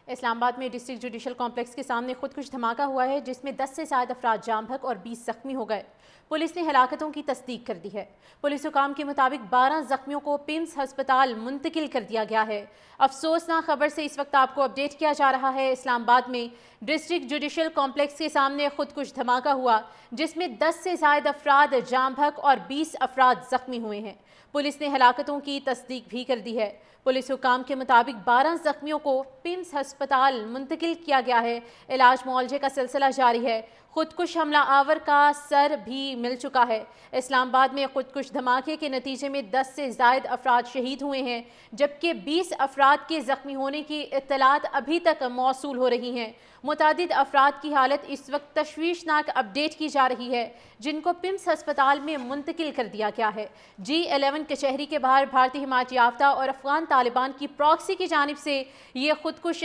اسلام آباد میں district judicial complex کے سامنے خودکش دھماکہ ہوا ہے جس میں 10 سے زائد افراد جام بحق اور 20 زخمی ہو گئے۔ پولیس نے ہلاکتوں کی تصدیق کر دی ہے۔ پولیس حکام کے مطابق 12 زخمیوں کو پیمز ہسپتال منتقل کر دیا گیا ہے۔ افسوسناک خبر سے اس وقت آپ کو اپڈیٹ کیا جا رہا ہے۔ اسلام آباد میں ڈسٹرکٹ جوڈیشل کمپلیکس کے سامنے خودکش دھماکہ ہوا جس میں 10 سے زائد افراد جام بحق اور 20 افراد زخمی ہوئے ہیں۔ پولیس نے ہلاکتوں کی تصدیق بھی کر دی ہے۔ پولیس حکام کے مطابق 12 زخمیوں کو پیمز ہسپتال منتقل کیا گیا ہے۔ علاج معالجے کا سلسلہ جاری ہے۔ خودکش حملہ آور کا سر بھی مل چکا ہے۔ اسلام آباد میں خودکش دھماکے کے نتیجے میں 10 سے زائد افراد شہید ہوئے ہیں جبکہ 20 افراد کے زخمی ہونے کی اطلاعات ابھی تک موصول ہو رہی ہیں۔ متعدد افراد کی حالت اس وقت تشویشناک اپڈیٹ کی جا رہی ہے جن کو پیمز ہسپتال میں منتقل کر دیا گیا ہے۔ G11 کچہری کے باہر بھارتی حمایت یافتہ اور افغان طالبان کی پراکسی کی جانب سے یہ خودکش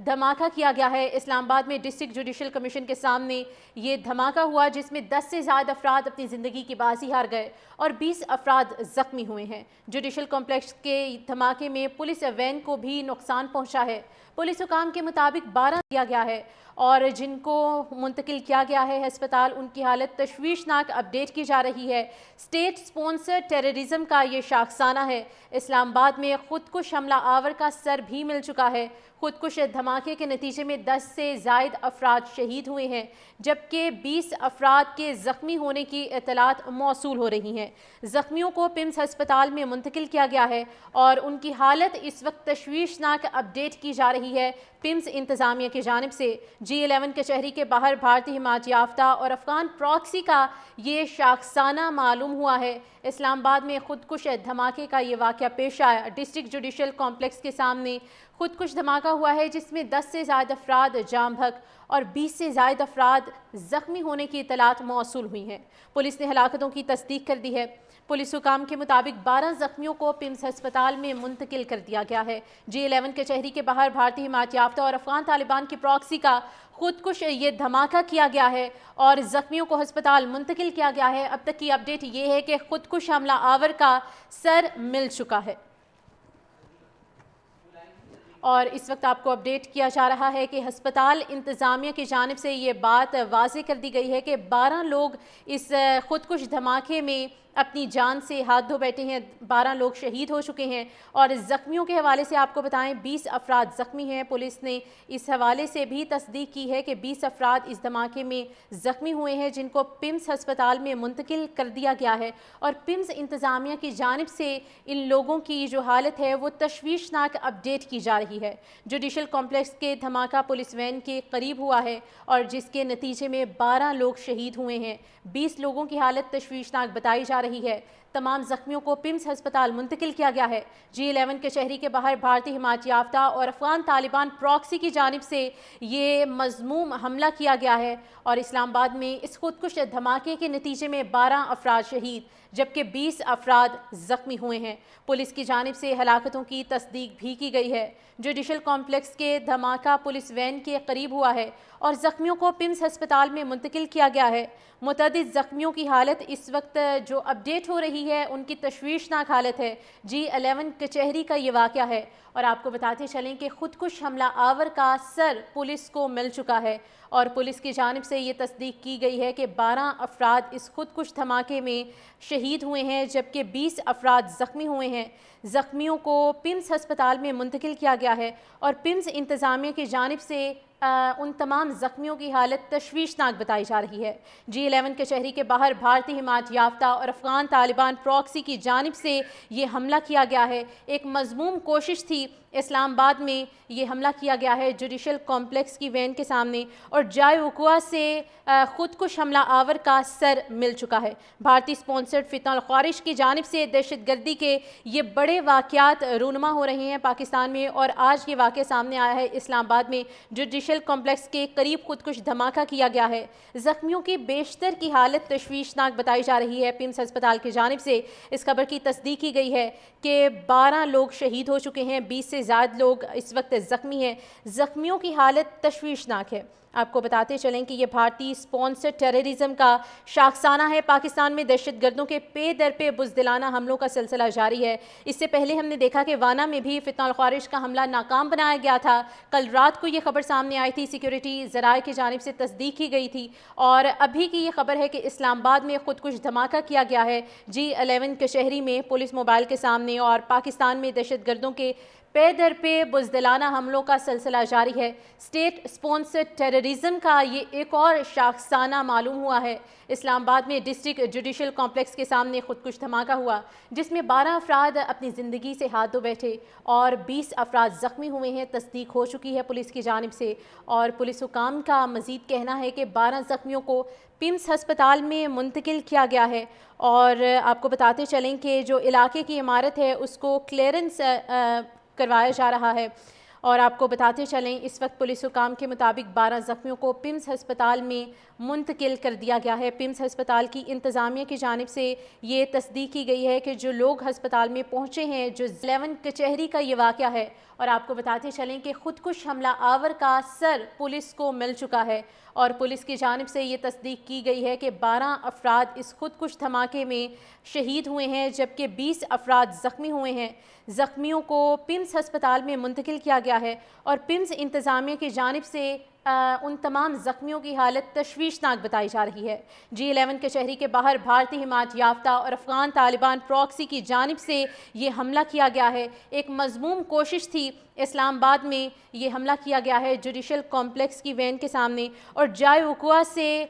دھماکہ کیا گیا ہے۔ اسلام آباد میں ڈسٹرکٹ جوڈیشل کمیشن کے سامنے یہ دھماکہ ہوا جس میں 10 سے زائد افراد اپنی زندگی کی بازی ہار گئے اور 20 افراد زخمی ہوئے ہیں۔ جوڈیشل کمپلیکس کے دھماکے میں پولیس وین کو بھی نقصان پہنچا ہے۔ پولیس حکام کے مطابق 12 دیا گیا ہے اور جن کو منتقل کیا گیا ہے ہسپتال ان کی حالت تشویشناک اپڈیٹ کی جا رہی ہے۔ اسٹیٹ سپونسر ٹیررزم کا یہ شاخسانہ ہے۔ اسلام آباد میں خودکش حملہ آور کا سر بھی مل چکا ہے۔ خودکش دھماکے کے نتیجے میں 10 سے زائد افراد شہید ہوئے ہیں جبکہ 20 افراد کے زخمی ہونے کی اطلاعات موصول ہو رہی ہیں۔ زخمیوں کو پیمز ہسپتال میں منتقل کیا گیا ہے اور ان کی حالت اس وقت تشویشناک اپڈیٹ کی جا رہی ہے پیمز انتظامیہ کی جانب سے۔ G11 کچہری کے باہر بھارتی حمایت یافتہ اور افغان پراکسی کا یہ شاخسانہ معلوم ہوا ہے۔ اسلام آباد میں خودکش دھماکے کا یہ واقعہ پیش آیا۔ ڈسٹرکٹ جوڈیشل کمپلیکس کے سامنے خودکش دھماکہ ہوا ہے جس میں 10 سے زائد افراد جام بحق اور 20 سے زائد افراد زخمی ہونے کی اطلاعات موصول ہوئی ہیں۔ پولیس نے ہلاکتوں کی تصدیق کر دی ہے۔ پولیس حکام کے مطابق 12 زخمیوں کو پیمز ہسپتال میں منتقل کر دیا گیا ہے۔ G11 کچہری کے باہر بھارتی حمایت یافتہ اور افغان طالبان کی پراکسی کا خودکش یہ دھماکہ کیا گیا ہے اور زخمیوں کو ہسپتال منتقل کیا گیا ہے۔ اب تک کی اپڈیٹ یہ ہے کہ خودکش حملہ آور کا سر مل چکا ہے اور اس وقت آپ کو اپڈیٹ کیا جا رہا ہے کہ ہسپتال انتظامیہ کی جانب سے یہ بات واضح کر دی گئی ہے کہ 12 لوگ اس خودکش دھماکے میں اپنی جان سے ہاتھ دھو بیٹھے ہیں۔ 12 لوگ شہید ہو چکے ہیں اور زخمیوں کے حوالے سے آپ کو بتائیں 20 افراد زخمی ہیں۔ پولیس نے اس حوالے سے بھی تصدیق کی ہے کہ 20 افراد اس دھماکے میں زخمی ہوئے ہیں جن کو پیمز ہسپتال میں منتقل کر دیا گیا ہے اور پیمز انتظامیہ کی جانب سے ان لوگوں کی جو حالت ہے وہ تشویشناک اپڈیٹ کی جا رہی ہے۔ جوڈیشل کمپلیکس کے دھماکہ پولیس وین کے قریب ہوا ہے اور جس کے نتیجے میں 12 لوگ شہید ہوئے ہیں۔ 20 لوگوں کی حالت تشویشناک بتائی جا رہی ہے۔ تمام زخمیوں کو پیمز ہسپتال منتقل کیا گیا ہے۔ G11 کچہری کے باہر بھارتی حمایت یافتہ اور افغان طالبان پراکسی کی جانب سے یہ مذموم حملہ کیا گیا ہے اور اسلام آباد میں اس خودکش دھماکے کے نتیجے میں 12 افراد شہید جبکہ 20 افراد زخمی ہوئے ہیں۔ پولیس کی جانب سے ہلاکتوں کی تصدیق بھی کی گئی ہے۔ جوڈیشل کمپلیکس کے دھماکہ پولیس وین کے قریب ہوا ہے اور زخمیوں کو پیمز ہسپتال میں منتقل کیا گیا ہے۔ متعدد زخمیوں کی حالت اس وقت جو اپڈیٹ ہو رہی ہے ان کی تشویشناک حالت ہے۔ G11 کچہری کا یہ واقعہ ہے اور آپ کو بتاتے چلیں کہ خودکش حملہ آور کا سر پولیس کو مل چکا ہے اور پولیس کی جانب سے یہ تصدیق کی گئی ہے کہ 12 افراد اس خودکش دھماکے میں شہید ہوئے ہیں جبکہ 20 افراد زخمی ہوئے ہیں۔ زخمیوں کو پیمز ہسپتال میں منتقل کیا گیا ہے اور پیمز انتظامیہ کی جانب سے ان تمام زخمیوں کی حالت تشویشناک بتائی جا رہی ہے۔ G11 کچہری کے باہر بھارتی حمایت یافتہ اور افغان طالبان پراکسی کی جانب سے یہ حملہ کیا گیا ہے۔ ایک مذموم کوشش تھی اسلام آباد میں یہ حملہ کیا گیا ہے جوڈیشل کمپلیکس کی وین کے سامنے اور جائے وقوع سے خودکش حملہ آور کا سر مل چکا ہے۔ بھارتی سپونسرڈ فتنہ الخوارج کی جانب سے دہشت گردی کے یہ بڑے واقعات رونما ہو رہے ہیں پاکستان میں اور آج یہ واقعہ سامنے آیا ہے اسلام آباد میں جوڈیشل کمپلیکس کے قریب خودکش دھماکہ کیا گیا ہے۔ زخمیوں کی بیشتر کی حالت تشویشناک بتائی جا رہی ہے پیمز ہسپتال کی جانب سے۔ اس خبر کی تصدیق کی گئی ہے کہ 12 لوگ شہید ہو چکے ہیں، 20 سے سے زائد لوگ اس وقت زخمی ہیں، زخمیوں کی حالت تشویشناک ہے۔ آپ کو بتاتے چلیں کہ یہ بھارتی اسپانسر ٹیررزم کا شاخسانہ ہے۔ پاکستان میں دہشت گردوں کے پے در پہ بزدلانہ حملوں کا سلسلہ جاری ہے۔ اس سے پہلے ہم نے دیکھا کہ وانا میں بھی فتنہ الخوارج کا حملہ ناکام بنایا گیا تھا۔ کل رات کو یہ خبر سامنے آئی تھی، سیکیورٹی ذرائع کی جانب سے تصدیق کی گئی تھی، اور ابھی کی یہ خبر ہے کہ اسلام آباد میں خودکش دھماکہ کیا گیا ہے G11 کشہری میں پولیس موبائل کے سامنے، اور پاکستان میں دہشت گردوں کے پے در پہ بزدلانہ حملوں کا سلسلہ جاری ہے۔ اسٹیٹ اسپانسر ٹیررزم کا یہ ایک اور شاخسانہ معلوم ہوا ہے۔ اسلام آباد میں ڈسٹرکٹ جوڈیشل کمپلیکس کے سامنے خودکش دھماکہ ہوا، جس میں 12 افراد اپنی زندگی سے ہاتھ دھو بیٹھے اور 20 افراد زخمی ہوئے ہیں، تصدیق ہو چکی ہے پولیس کی جانب سے، اور پولیس حکام کا مزید کہنا ہے کہ 12 زخمیوں کو پیمز ہسپتال میں منتقل کیا گیا ہے۔ اور آپ کو بتاتے چلیں کہ جو علاقے کی عمارت ہے اس کو کلیئرنس کروایا جا رہا ہے، اور آپ کو بتاتے چلیں اس وقت پولیس حکام کے مطابق 12 زخمیوں کو پیمز ہسپتال میں منتقل کر دیا گیا ہے۔ پیمز ہسپتال کی انتظامیہ کی جانب سے یہ تصدیق کی گئی ہے کہ جو لوگ ہسپتال میں پہنچے ہیں، جو G11 کچہری کا یہ واقعہ ہے، اور آپ کو بتاتے چلیں کہ خودکش حملہ آور کا سر پولیس کو مل چکا ہے، اور پولیس کی جانب سے یہ تصدیق کی گئی ہے کہ 12 افراد اس خودکش دھماکے میں شہید ہوئے ہیں، جبکہ 20 افراد زخمی ہوئے ہیں۔ زخمیوں کو پیمز ہسپتال میں منتقل کیا گیا ہے، اور پیمز انتظامیہ کی جانب سے ان تمام زخمیوں کی حالت تشویشناک بتائی جا رہی ہے۔ G11 کچہری کے باہر بھارتی حمایت یافتہ اور افغان طالبان پراکسی کی جانب سے یہ حملہ کیا گیا ہے۔ ایک مذموم کوشش تھی، اسلام آباد میں یہ حملہ کیا گیا ہے جوڈیشل کمپلیکس کی وین کے سامنے، اور جائے وقوع سے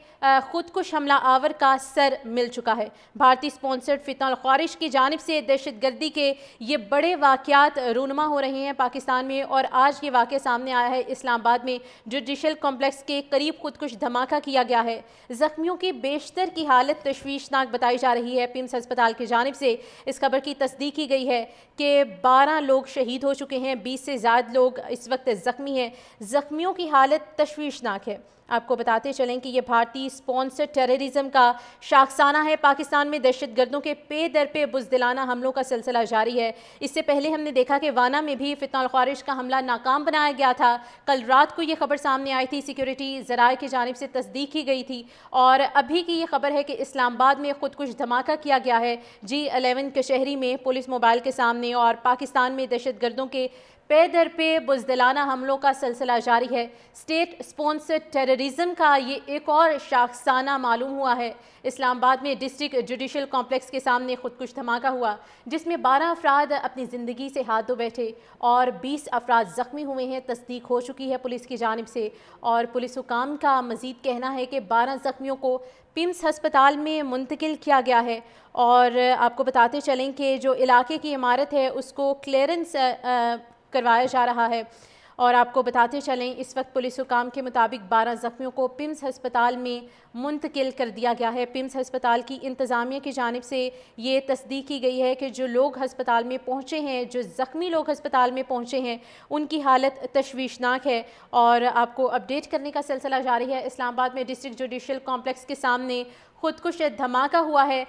خودکش حملہ آور کا سر مل چکا ہے۔ بھارتی اسپانسرڈ فتنہ الخوارج کی جانب سے دہشت گردی کے یہ بڑے واقعات رونما ہو رہے ہیں پاکستان میں، اور آج یہ واقعہ سامنے آیا ہے اسلام آباد میں جوڈیشل کمپلیکس کے قریب خودکش دھماکہ کیا گیا ہے۔ زخمیوں کی بیشتر کی حالت تشویشناک بتائی جا رہی ہے۔ پیمز ہسپتال کی جانب سے اس خبر کی تصدیق کی گئی ہے کہ 12 لوگ شہید ہو چکے ہیں، 20 سے زائد لوگ اس وقت زخمی ہیں، زخمیوں کی حالت تشویشناک ہے۔ آپ کو بتاتے چلیں کہ یہ بھارتی اسپانسر ٹیررزم کا شاخسانہ ہے۔ پاکستان میں دہشت گردوں کے پے در پہ بزدلانہ حملوں کا سلسلہ جاری ہے۔ اس سے پہلے ہم نے دیکھا کہ وانا میں بھی فتنہ الخوارج کا حملہ ناکام بنایا گیا تھا۔ کل رات کو یہ خبر سامنے آئی تھی، سیکیورٹی ذرائع کی جانب سے تصدیق کی گئی تھی، اور ابھی کی یہ خبر ہے کہ اسلام آباد میں خودکش دھماکہ کیا گیا ہے G11 کشہری میں پولیس موبائل کے سامنے، اور پاکستان میں دہشت گردوں کے پے در پہ بزدلانہ حملوں کا سلسلہ جاری ہے۔ اسٹیٹ اسپانسر ٹیررزم کا یہ ایک اور شاخسانہ معلوم ہوا ہے۔ اسلام آباد میں ڈسٹرکٹ جوڈیشل کمپلیکس کے سامنے خودکش دھماکہ ہوا، جس میں 12 افراد اپنی زندگی سے ہاتھ دھو بیٹھے اور 20 افراد زخمی ہوئے ہیں، تصدیق ہو چکی ہے پولیس کی جانب سے، اور پولیس حکام کا مزید کہنا ہے کہ 12 زخمیوں کو پیمز ہسپتال میں منتقل کیا گیا ہے۔ اور آپ کو بتاتے چلیں کہ جو علاقے کی عمارت ہے اس کو کلیئرنس کروایا جا رہا ہے، اور آپ کو بتاتے چلیں اس وقت پولیس حکام کے مطابق 12 زخمیوں کو پیمز ہسپتال میں منتقل کر دیا گیا ہے۔ پیمز ہسپتال کی انتظامیہ کی جانب سے یہ تصدیق کی گئی ہے کہ جو لوگ ہسپتال میں پہنچے ہیں، جو زخمی لوگ ہسپتال میں پہنچے ہیں، ان کی حالت تشویشناک ہے، اور آپ کو اپڈیٹ کرنے کا سلسلہ جاری ہے۔ اسلام آباد میں ڈسٹرکٹ جوڈیشل کمپلیکس کے سامنے خودکش دھماکہ ہوا ہے۔